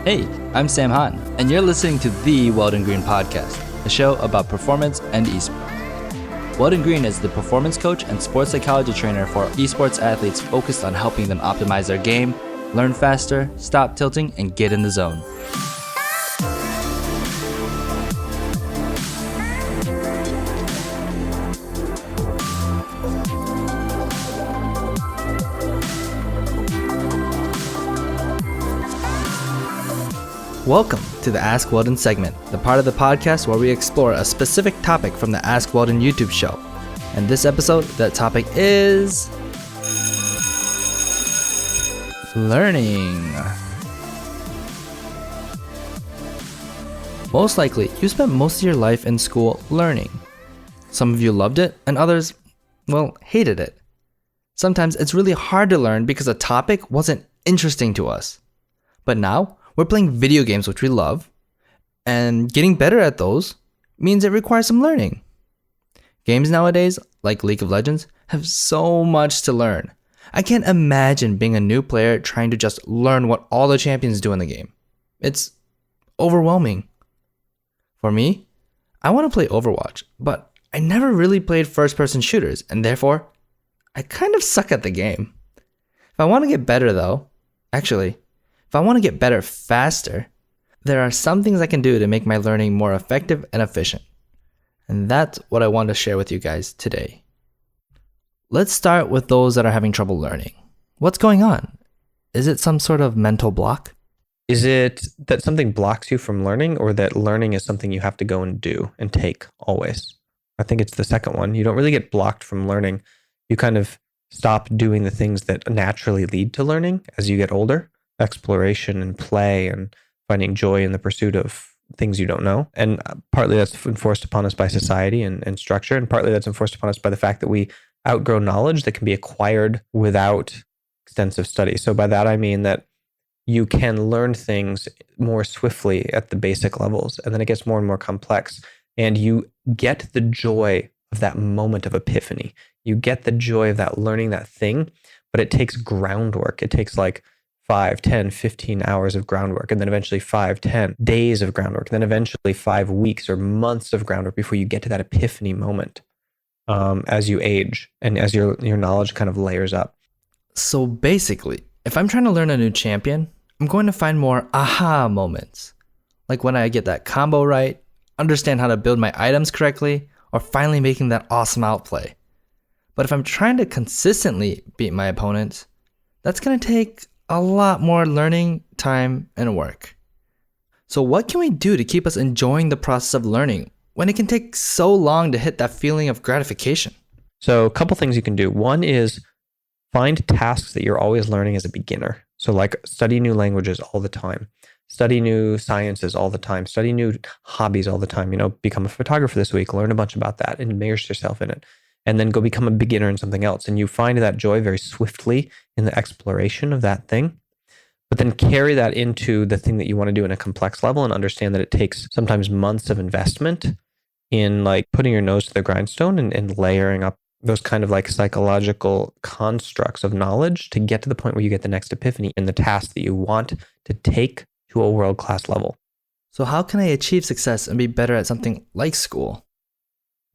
Hey, I'm Sam Han, and you're listening to the Weldon Green Podcast, a show about performance and esports. Weldon Green is the performance coach and sports psychology trainer for esports athletes focused on helping them optimize their game, learn faster, stop tilting, and get in the zone. Welcome to the Ask Weldon segment, the part of the podcast where we explore a specific topic from the Ask Weldon YouTube show. And this episode, that topic is learning. Most likely, you spent most of your life in school learning. Some of you loved it, and others, well, hated it. Sometimes it's really hard to learn because a topic wasn't interesting to us. But now, we're playing video games which we love, and getting better at those means it requires some learning. Games nowadays, like League of Legends, have so much to learn. I can't imagine being a new player trying to just learn what all the champions do in the game. It's overwhelming. For me, I want to play Overwatch, but I never really played first-person shooters, and therefore, I kind of suck at the game. If I want to get better though, if I want to get better faster, there are some things I can do to make my learning more effective and efficient. And that's what I want to share with you guys today. Let's start with those that are having trouble learning. What's going on? Is it some sort of mental block? Is it that something blocks you from learning, or that learning is something you have to go and do and take always? I think it's the second one. You don't really get blocked from learning. You kind of stop doing the things that naturally lead to learning as you get older. Exploration and play and finding joy in the pursuit of things you don't know. And partly that's enforced upon us by society and structure, and partly that's enforced upon us by the fact that we outgrow knowledge that can be acquired without extensive study. So by that I mean that you can learn things more swiftly at the basic levels, and then it gets more and more complex, and you get the joy of that moment of epiphany. You get the joy of that learning that thing, but it takes groundwork. It takes like 5, 10, 15 hours of groundwork, and then eventually 5, 10 days of groundwork, and then eventually 5 weeks or months of groundwork before you get to that epiphany moment as you age and as your knowledge kind of layers up. So basically, if I'm trying to learn a new champion, I'm going to find more aha moments. Like when I get that combo right, understand how to build my items correctly, or finally making that awesome outplay. But if I'm trying to consistently beat my opponents, that's going to take a lot more learning, time, and work. So what can we do to keep us enjoying the process of learning when it can take so long to hit that feeling of gratification? So a couple things you can do. One is find tasks that you're always learning as a beginner. So like study new languages all the time, study new sciences all the time, study new hobbies all the time. Become a photographer this week, learn a bunch about that and immerse yourself in it. And then go become a beginner in something else. And you find that joy very swiftly in the exploration of that thing. But then carry that into the thing that you want to do in a complex level, and understand that it takes sometimes months of investment in like putting your nose to the grindstone and layering up those kind of like psychological constructs of knowledge to get to the point where you get the next epiphany in the task that you want to take to a world-class level. So how can I achieve success and be better at something like school?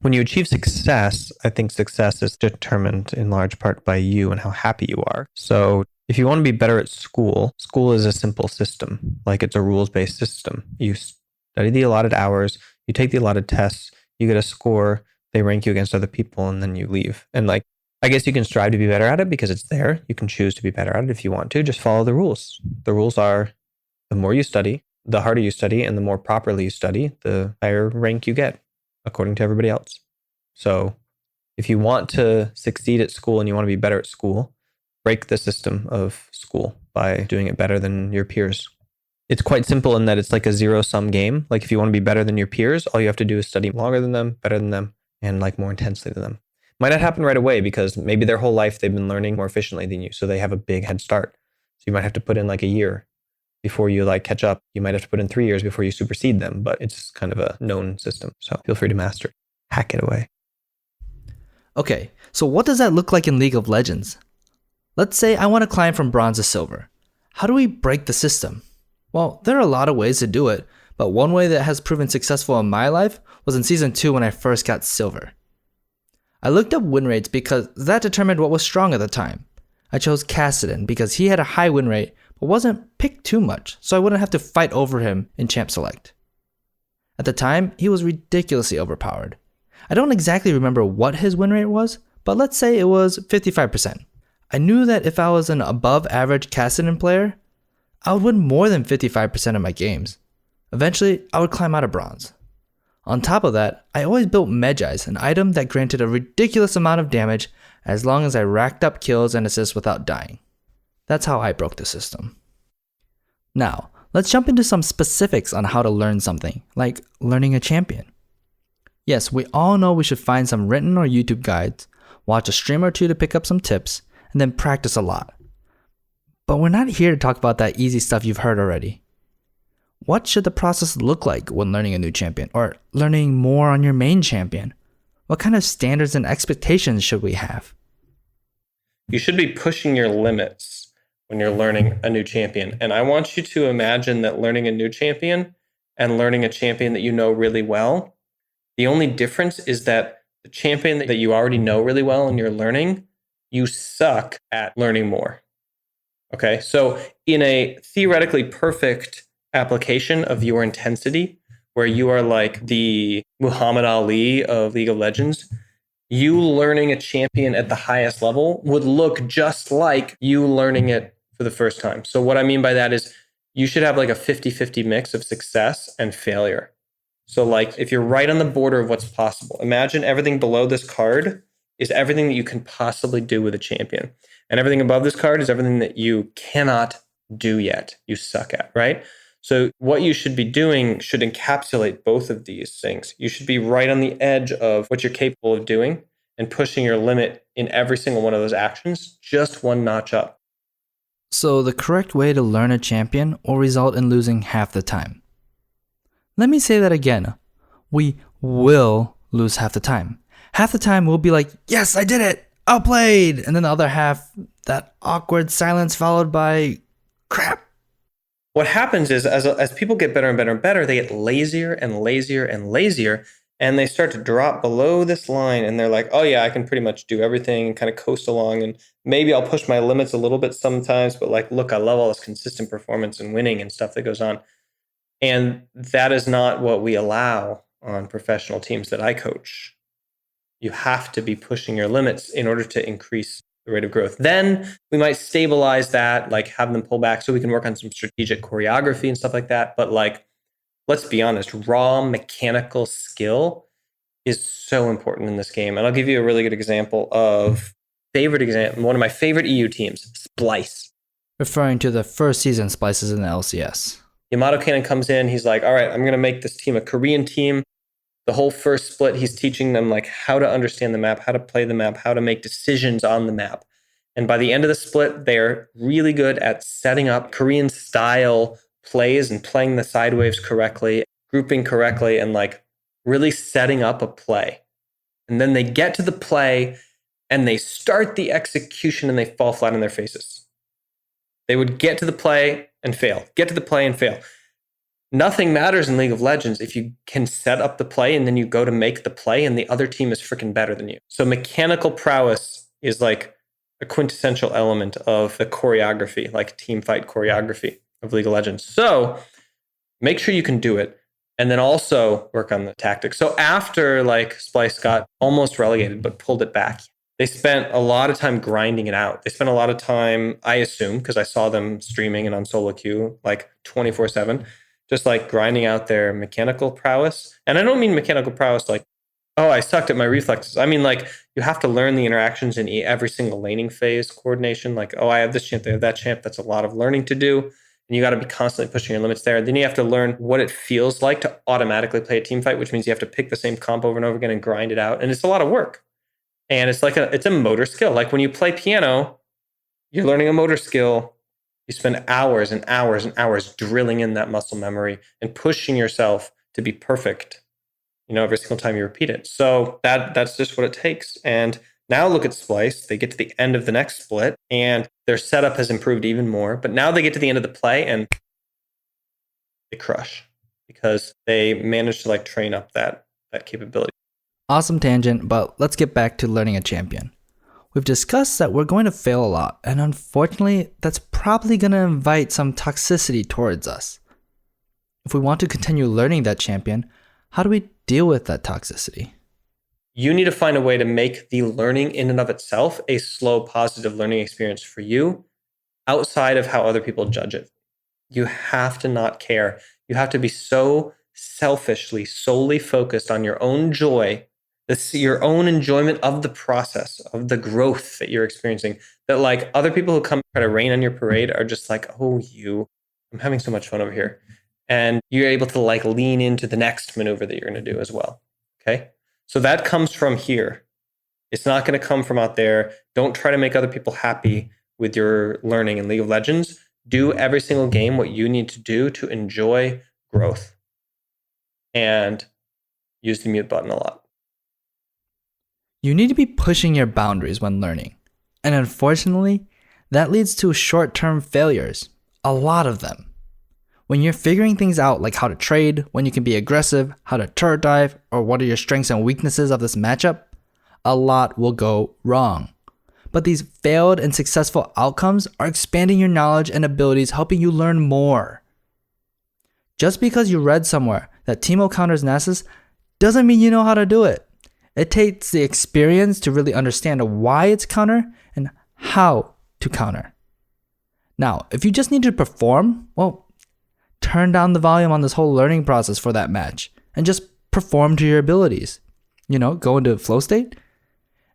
When you achieve success, I think success is determined in large part by you and how happy you are. So if you want to be better at school, school is a simple system. Like it's a rules-based system. You study the allotted hours, you take the allotted tests, you get a score, they rank you against other people, and then you leave. And like, I guess you can strive to be better at it because it's there. You can choose to be better at it if you want to. Just follow the rules. The rules are the more you study, the harder you study, and the more properly you study, the higher rank you get, according to everybody else. So if you want to succeed at school and you want to be better at school, break the system of school by doing it better than your peers. It's quite simple in that it's like a zero-sum game. Like if you want to be better than your peers, all you have to do is study longer than them, better than them, and like more intensely than them. Might not happen right away because maybe their whole life they've been learning more efficiently than you, so they have a big head start. So you might have to put in like a year before you like catch up. You might have to put in 3 years before you supersede them, but it's kind of a known system. So feel free to master it. Hack it away. Okay, so what does that look like in League of Legends? Let's say I want to climb from bronze to silver. How do we break the system? Well, there are a lot of ways to do it, but one way that has proven successful in my life was in Season 2 when I first got silver. I looked up win rates because that determined what was strong at the time. I chose Kassadin because he had a high win rate but wasn't picked too much, so I wouldn't have to fight over him in Champ Select. At the time, he was ridiculously overpowered. I don't exactly remember what his win rate was, but let's say it was 55%. I knew that if I was an above average Kassadin player, I would win more than 55% of my games. Eventually, I would climb out of bronze. On top of that, I always built Medjai's, an item that granted a ridiculous amount of damage as long as I racked up kills and assists without dying. That's how I broke the system. Now, let's jump into some specifics on how to learn something, like learning a champion. Yes, we all know we should find some written or YouTube guides, watch a stream or two to pick up some tips, and then practice a lot. But we're not here to talk about that easy stuff you've heard already. What should the process look like when learning a new champion, or learning more on your main champion? What kind of standards and expectations should we have? You should be pushing your limits when you're learning a new champion. And I want you to imagine that learning a new champion and learning a champion that you know really well, the only difference is that the champion that you already know really well and you're learning, you suck at learning more. Okay, so in a theoretically perfect application of your intensity, where you are like the Muhammad Ali of League of Legends, you learning a champion at the highest level would look just like you learning it for the first time. So what I mean by that is you should have like a 50-50 mix of success and failure. So like if you're right on the border of what's possible, imagine everything below this card is everything that you can possibly do with a champion. And everything above this card is everything that you cannot do yet, you suck at, right? So what you should be doing should encapsulate both of these things. You should be right on the edge of what you're capable of doing and pushing your limit in every single one of those actions, just one notch up. So the correct way to learn a champion will result in losing half the time. Let me say that again. We will lose half the time. Half the time we'll be like, yes, I did it, outplayed. And then the other half, that awkward silence followed by crap. What happens is as people get better and better and better, they get lazier and lazier and lazier, and they start to drop below this line, and they're like, oh yeah, I can pretty much do everything and kind of coast along, and maybe I'll push my limits a little bit sometimes, but like, look, I love all this consistent performance and winning and stuff that goes on. And that is not what we allow on professional teams that I coach. You have to be pushing your limits in order to increase the rate of growth. Then we might stabilize that, like have them pull back so we can work on some strategic choreography and stuff like that. But like, let's be honest, raw mechanical skill is so important in this game. And I'll give you a really good example of one of my favorite EU teams, Splice. Referring to the first season Splices in the LCS. Yamato Cannon comes in, he's like, all right, I'm going to make this team a Korean team. The whole first split, he's teaching them like how to understand the map, how to play the map, how to make decisions on the map. And by the end of the split, they're really good at setting up Korean style plays and playing the side waves correctly, grouping correctly, and like really setting up a play. And then they get to the play and they start the execution and they fall flat on their faces. They would get to the play and fail, get to the play and fail. Nothing matters in League of Legends if you can set up the play and then you go to make the play and the other team is freaking better than you. So mechanical prowess is like a quintessential element of the choreography, like team fight choreography of League of Legends. So make sure you can do it and then also work on the tactics. So after like Splice got almost relegated but pulled it back, they spent a lot of time grinding it out. They spent a lot of time, I assume, because I saw them streaming and on solo queue like 24/7. Just like grinding out their mechanical prowess. And I don't mean mechanical prowess like, oh, I sucked at my reflexes. I mean, like, you have to learn the interactions in every single laning phase coordination. Like, oh, I have this champ, I have that champ. That's a lot of learning to do. And you got to be constantly pushing your limits there. Then you have to learn what it feels like to automatically play a team fight, which means you have to pick the same comp over and over again and grind it out. And it's a lot of work. And it's like it's a motor skill. Like when you play piano, you're learning a motor skill. You spend hours and hours and hours drilling in that muscle memory and pushing yourself to be perfect, every single time you repeat it. So that's just what it takes. And now look at Splice. They get to the end of the next split and their setup has improved even more. But now they get to the end of the play and crush because they manage to like train up that capability. Awesome tangent, but let's get back to learning a champion. We've discussed that we're going to fail a lot, and unfortunately, that's probably going to invite some toxicity towards us. If we want to continue learning that champion, how do we deal with that toxicity? You need to find a way to make the learning in and of itself a slow, positive learning experience for you outside of how other people judge it. You have to not care. You have to be so selfishly, solely focused on your own joy, your own enjoyment of the process, of the growth that you're experiencing, that like other people who come try to rain on your parade are just like, oh, I'm having so much fun over here. And you're able to like lean into the next maneuver that you're going to do as well. Okay. So that comes from here. It's not going to come from out there. Don't try to make other people happy with your learning in League of Legends. Do every single game what you need to do to enjoy growth. And use the mute button a lot. You need to be pushing your boundaries when learning. And unfortunately, that leads to short-term failures. A lot of them. When you're figuring things out like how to trade, when you can be aggressive, how to turret dive, or what are your strengths and weaknesses of this matchup, a lot will go wrong. But these failed and successful outcomes are expanding your knowledge and abilities, helping you learn more. Just because you read somewhere that Teemo counters Nasus doesn't mean you know how to do it. It takes the experience to really understand why it's counter and how to counter. Now, if you just need to perform, well, turn down the volume on this whole learning process for that match and just perform to your abilities. Go into flow state.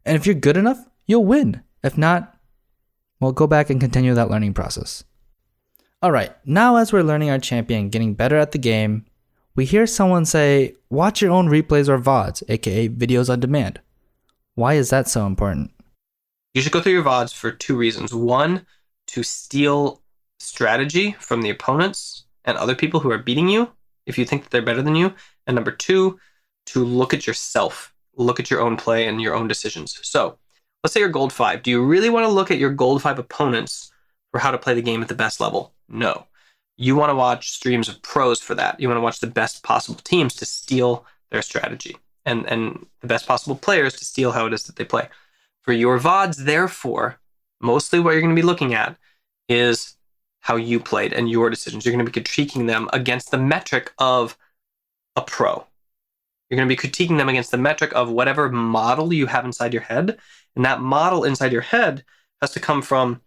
And if you're good enough, you'll win. If not, well, go back and continue that learning process. All right, now as we're learning our champion, getting better at the game, we hear someone say, watch your own replays or VODs, aka videos on demand. Why is that so important? You should go through your VODs for two reasons. One, to steal strategy from the opponents and other people who are beating you, if you think that they're better than you. And number two, to look at yourself, look at your own play and your own decisions. So let's say you're gold 5. Do you really want to look at your gold 5 opponents for how to play the game at the best level? No. You want to watch streams of pros for that. You want to watch the best possible teams to steal their strategy and the best possible players to steal how it is that they play. For your VODs, therefore, mostly what you're going to be looking at is how you played and your decisions. You're going to be critiquing them against the metric of a pro. You're going to be critiquing them against the metric of whatever model you have inside your head. And that model inside your head has to come from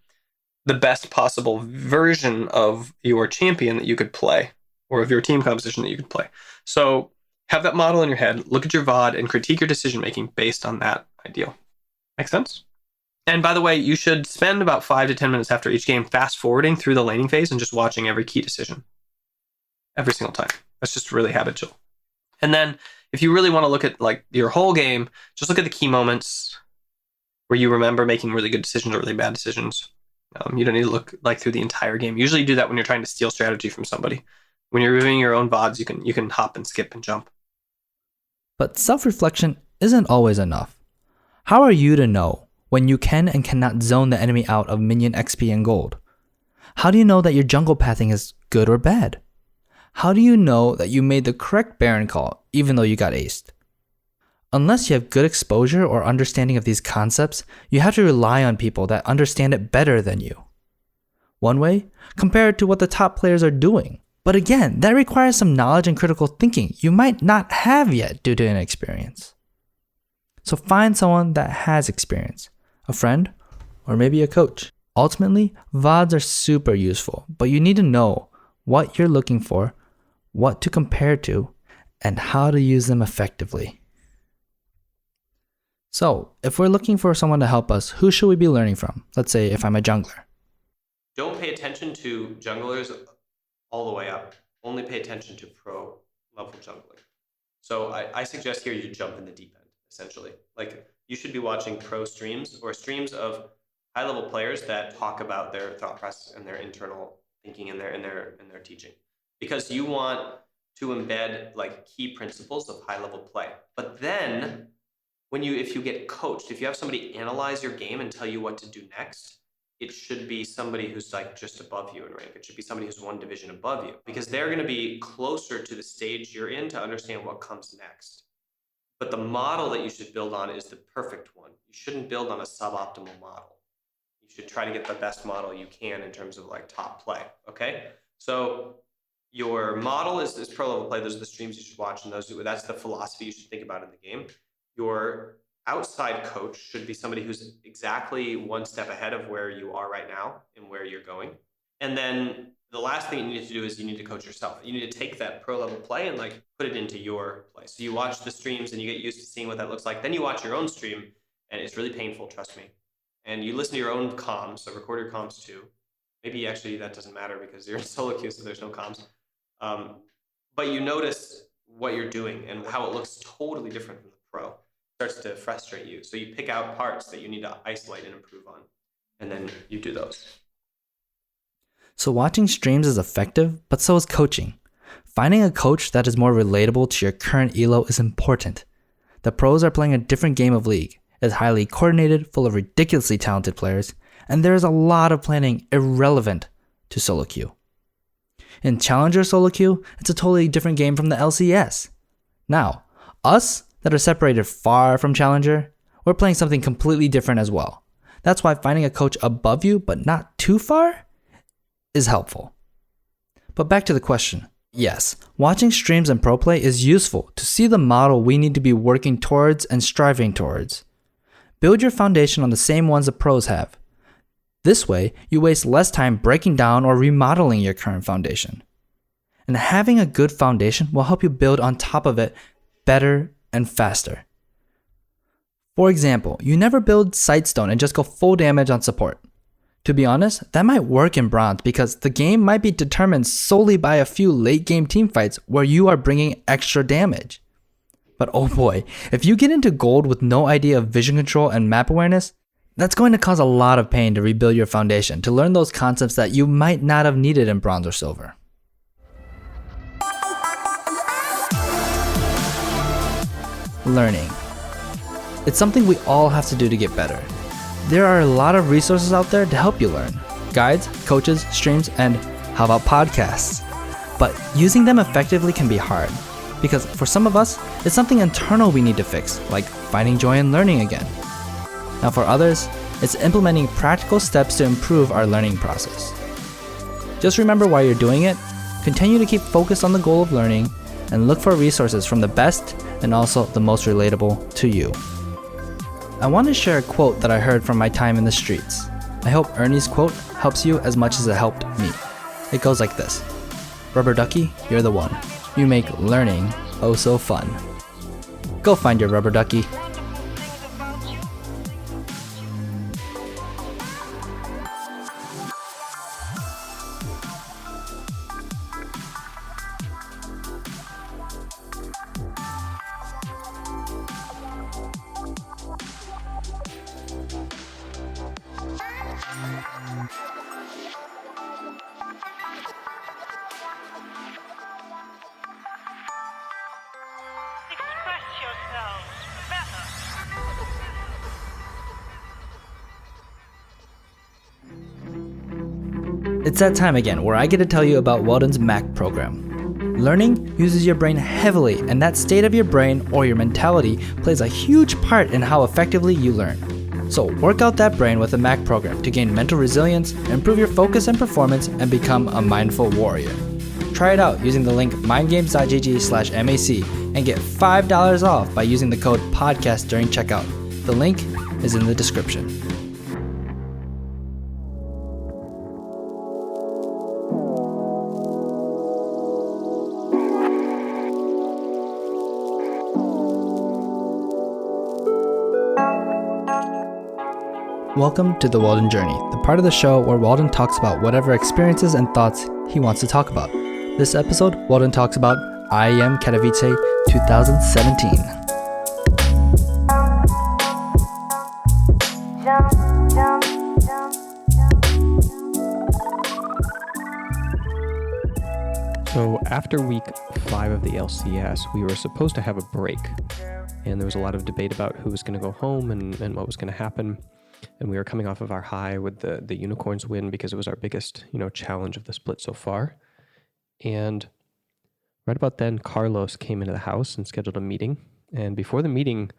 the best possible version of your champion that you could play, or of your team composition that you could play. So have that model in your head, look at your VOD, and critique your decision-making based on that ideal. Make sense? And by the way, you should spend about 5 to 10 minutes after each game fast-forwarding through the laning phase and just watching every key decision. Every single time. That's just really habitual. And then if you really want to look at like your whole game, just look at the key moments where you remember making really good decisions or really bad decisions. You don't need to look like through the entire game. Usually you do that when you're trying to steal strategy from somebody. When you're reviewing your own VODs, you can hop and skip and jump. But self-reflection isn't always enough. How are you to know when you can and cannot zone the enemy out of minion XP and gold? How do you know that your jungle pathing is good or bad? How do you know that you made the correct Baron call even though you got aced? Unless you have good exposure or understanding of these concepts, you have to rely on people that understand it better than you. One way, compare it to what the top players are doing. But again, that requires some knowledge and critical thinking you might not have yet due to inexperience. So find someone that has experience, a friend, or maybe a coach. Ultimately, VODs are super useful, but you need to know what you're looking for, what to compare to, and how to use them effectively. So, if we're looking for someone to help us, who should we be learning from? Let's say if I'm a jungler. Don't pay attention to junglers all the way up. Only pay attention to pro level jungling. So I suggest here you jump in the deep end, essentially. Like you should be watching pro streams or streams of high level players that talk about their thought process and their internal thinking and their teaching. Because you want to embed like key principles of high level play. But then if you get coached, if you have somebody analyze your game and tell you what to do next, it should be somebody who's like just above you in rank. It should be somebody who's one division above you, because they're going to be closer to the stage you're in to understand what comes next. But the model that you should build on is the perfect one. You shouldn't build on a suboptimal model. You should try to get the best model you can in terms of like top play. Okay. So your model is pro level play. Those are the streams you should watch, and that's the philosophy you should think about in the game. Your outside coach should be somebody who's exactly one step ahead of where you are right now and where you're going. And then the last thing you need to do is you need to coach yourself. You need to take that pro level play and like put it into your play. So you watch the streams and you get used to seeing what that looks like. Then you watch your own stream, and it's really painful, trust me. And you listen to your own comms, so record your comms too. Maybe actually that doesn't matter because you're in solo queue, so there's no comms. But you notice what you're doing and how it looks totally different from the pro. It starts to frustrate you. So you pick out parts that you need to isolate and improve on, and then you do those. So watching streams is effective, but so is coaching. Finding a coach that is more relatable to your current elo is important. The pros are playing a different game of League. It's highly coordinated, full of ridiculously talented players, and there is a lot of planning irrelevant to solo queue. In Challenger solo queue, it's a totally different game from the LCS. Now, us that are separated far from Challenger, we're playing something completely different as well. That's why finding a coach above you but not too far is helpful. But back to the question. Yes, watching streams and pro play is useful to see the model we need to be working towards and striving towards. Build your foundation on the same ones the pros have. This way, you waste less time breaking down or remodeling your current foundation. And having a good foundation will help you build on top of it better and faster. For example, you never build Sightstone and just go full damage on support. To be honest, that might work in Bronze because the game might be determined solely by a few late game teamfights where you are bringing extra damage. But oh boy, if you get into Gold with no idea of vision control and map awareness, that's going to cause a lot of pain to rebuild your foundation, to learn those concepts that you might not have needed in Bronze or Silver. Learning. It's something we all have to do to get better. There are a lot of resources out there to help you learn. Guides, coaches, streams, and how about podcasts? But using them effectively can be hard, because for some of us, it's something internal we need to fix, like finding joy in learning again. Now for others, it's implementing practical steps to improve our learning process. Just remember why you're doing it, continue to keep focused on the goal of learning, and look for resources from the best and also the most relatable to you. I want to share a quote that I heard from my time in the streets. I hope Ernie's quote helps you as much as it helped me. It goes like this. Rubber ducky, you're the one. You make learning oh so fun. Go find your rubber ducky. Express yourselves better. It's that time again where I get to tell you about Weldon's MAC program. Learning uses your brain heavily, and that state of your brain or your mentality plays a huge part in how effectively you learn. So work out that brain with the MAC program to gain mental resilience, improve your focus and performance, and become a mindful warrior. Try it out using the link mindgames.gg/MAC and get $5 off by using the code PODCAST during checkout. The link is in the description. Welcome to the Waldens Journey, the part of the show where Waldon talks about whatever experiences and thoughts he wants to talk about. This episode, Waldon talks about IEM Katowice 2017. So after week 5 of the LCS, we were supposed to have a break. And there was a lot of debate about who was going to go home and what was going to happen. And we were coming off of our high with the Unicorns win because it was our biggest, challenge of the split so far. And right about then, Carlos came into the house and scheduled a meeting. And before the meeting,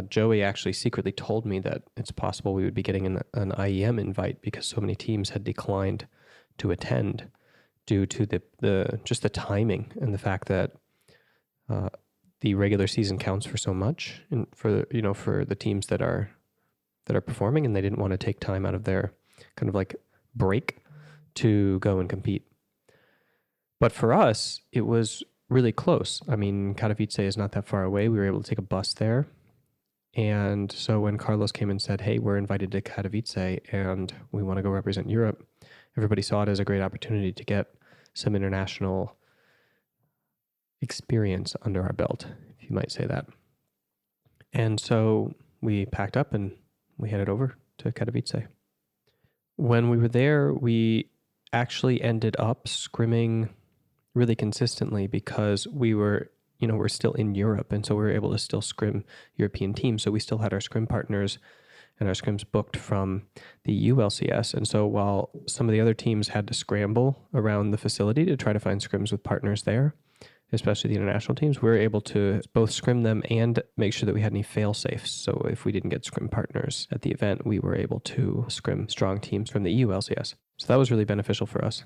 Joey actually secretly told me that it's possible we would be getting an IEM invite because so many teams had declined to attend due to the timing and the fact that the regular season counts for so much, and for the teams that are performing, and they didn't want to take time out of their kind of like break to go and compete. But for us, it was really close. I mean, Katowice is not that far away. We were able to take a bus there. And so when Carlos came and said, hey, we're invited to Katowice and we want to go represent Europe, everybody saw it as a great opportunity to get some international experience under our belt, if you might say that. And so we packed up and we headed over to Katowice. When we were there, we actually ended up scrimming really consistently because we're still in Europe, and so we were able to still scrim European teams. So we still had our scrim partners and our scrims booked from the ULCS. And so while some of the other teams had to scramble around the facility to try to find scrims with partners there, especially the international teams, we were able to both scrim them and make sure that we had any fail-safes. So if we didn't get scrim partners at the event, we were able to scrim strong teams from the ULCS. So that was really beneficial for us.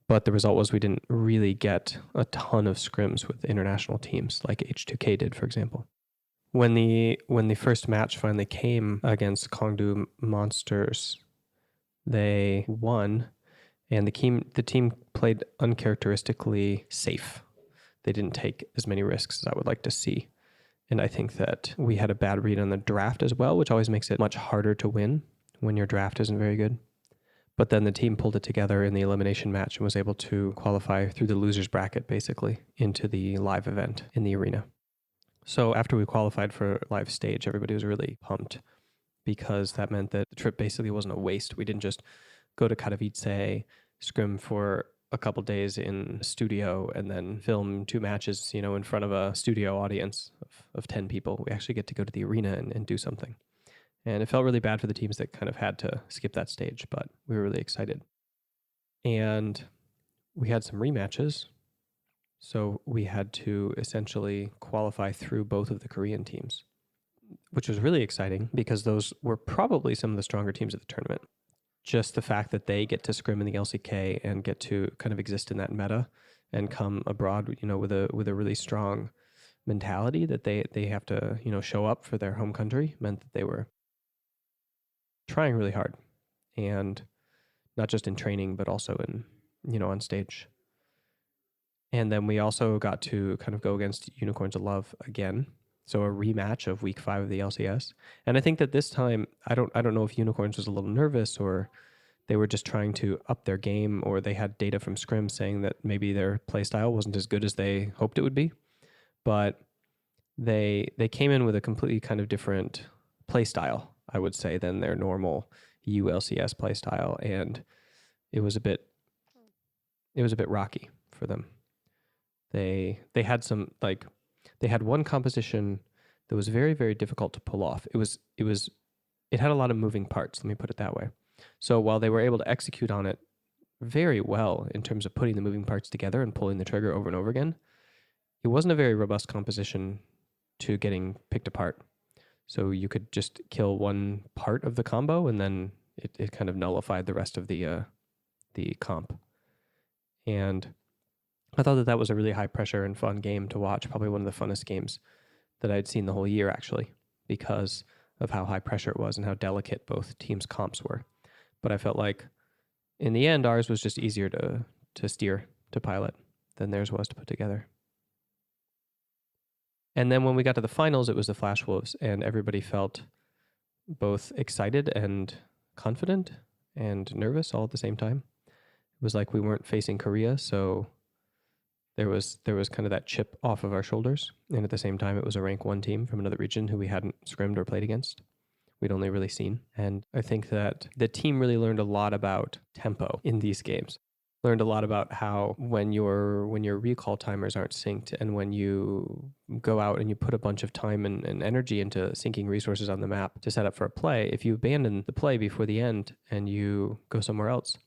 But the result was we didn't really get a ton of scrims with international teams like H2K did, for example. When the first match finally came against Kongdu Monsters, they won, and the team played uncharacteristically safe. They didn't take as many risks as I would like to see. And I think that we had a bad read on the draft as well, which always makes it much harder to win when your draft isn't very good. But then the team pulled it together in the elimination match and was able to qualify through the losers bracket, basically, into the live event in the arena. So after we qualified for live stage, everybody was really pumped because that meant that the trip basically wasn't a waste. We didn't just go to Katowice, scrim for a couple days in a studio, and then film 2 matches, in front of a studio audience of 10 people. We actually get to go to the arena and do something. And it felt really bad for the teams that kind of had to skip that stage, but we were really excited. And we had some rematches. So we had to essentially qualify through both of the Korean teams, which was really exciting because those were probably some of the stronger teams at the tournament. Just the fact that they get to scrim in the LCK and get to kind of exist in that meta and come abroad, with a really strong mentality that they have to, show up for their home country meant that they were trying really hard, and not just in training, but also in, on stage. And then we also got to kind of go against Unicorns of Love again. So a rematch of week 5 of the LCS. And I think that this time, I don't know if Unicorns was a little nervous or they were just trying to up their game, or they had data from Scrim saying that maybe their playstyle wasn't as good as they hoped it would be. But they came in with a completely kind of different playstyle, I would say, than their normal ULCS playstyle, and it was a bit rocky for them. They had they had one composition that was very, very difficult to pull off. It had a lot of moving parts, let me put it that way. So while they were able to execute on it very well in terms of putting the moving parts together and pulling the trigger over and over again, it wasn't a very robust composition to getting picked apart. So you could just kill one part of the combo and then it kind of nullified the rest of the comp. And I thought that was a really high pressure and fun game to watch, probably one of the funnest games that I'd seen the whole year, actually, because of how high pressure it was and how delicate both teams' comps were. But I felt like in the end, ours was just easier to steer, to pilot, than theirs was to put together. And then when we got to the finals, it was the Flash Wolves, and everybody felt both excited and confident and nervous all at the same time. It was like we weren't facing Korea, so there was kind of that chip off of our shoulders. And at the same time, it was a rank 1 team from another region who we hadn't scrimmed or played against. We'd only really seen. And I think that the team really learned a lot about tempo in these games. learned a lot about how when your recall timers aren't synced, and when you go out and you put a bunch of time and energy into syncing resources on the map to set up for a play, if you abandon the play before the end and you go somewhere else,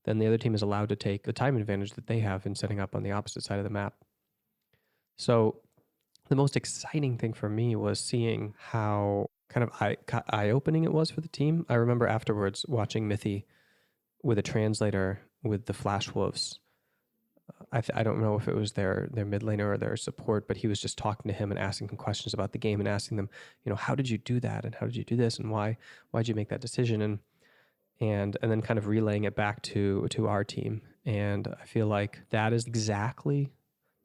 then the other team is allowed to take the time advantage that they have in setting up on the opposite side of the map. So the most exciting thing for me was seeing how kind of eye-opening it was for the team. I remember afterwards watching Mithy with a translator with the Flash Wolves. I don't know if it was their mid laner or their support, but he was just talking to him and asking him questions about the game and asking them, how did you do that? And how did you do this? And why'd you make that decision? And then kind of relaying it back to our team. And I feel like that is exactly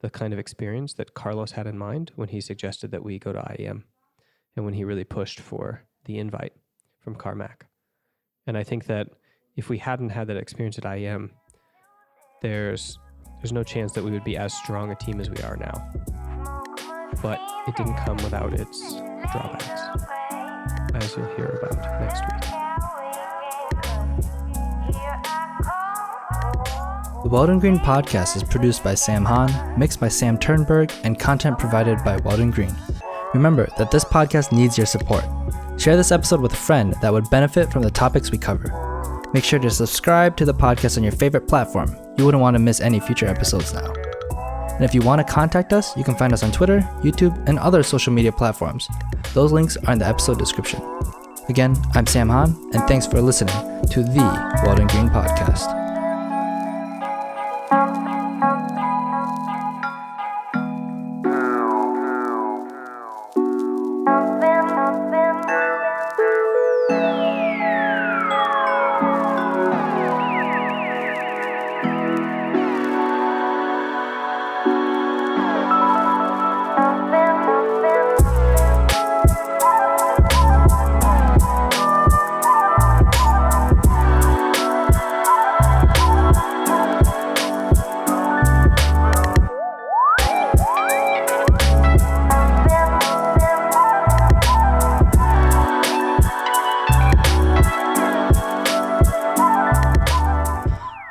the kind of experience that Carlos had in mind when he suggested that we go to IEM and when he really pushed for the invite from Carmack. And I think that if we hadn't had that experience at IEM, there's no chance that we would be as strong a team as we are now. But it didn't come without its drawbacks, as you'll hear about next week. The Weldon Green Podcast is produced by Sam Hahn, mixed by Sam Turnberg, and content provided by Weldon Green. Remember that this podcast needs your support. Share this episode with a friend that would benefit from the topics we cover. Make sure to subscribe to the podcast on your favorite platform. You wouldn't want to miss any future episodes now. And if you want to contact us, you can find us on Twitter, YouTube, and other social media platforms. Those links are in the episode description. Again, I'm Sam Hahn, and thanks for listening to the Weldon Green Podcast.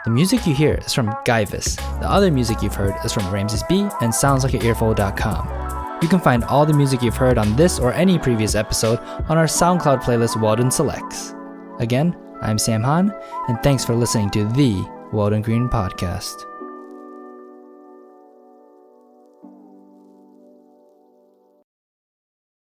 The music you hear is from Guyvis. The other music you've heard is from Ramses B and SoundsLikeAnearful.com. You can find all the music you've heard on this or any previous episode on our SoundCloud playlist Weldon Selects. Again, I'm Sam Hahn, and thanks for listening to the Weldon Green Podcast.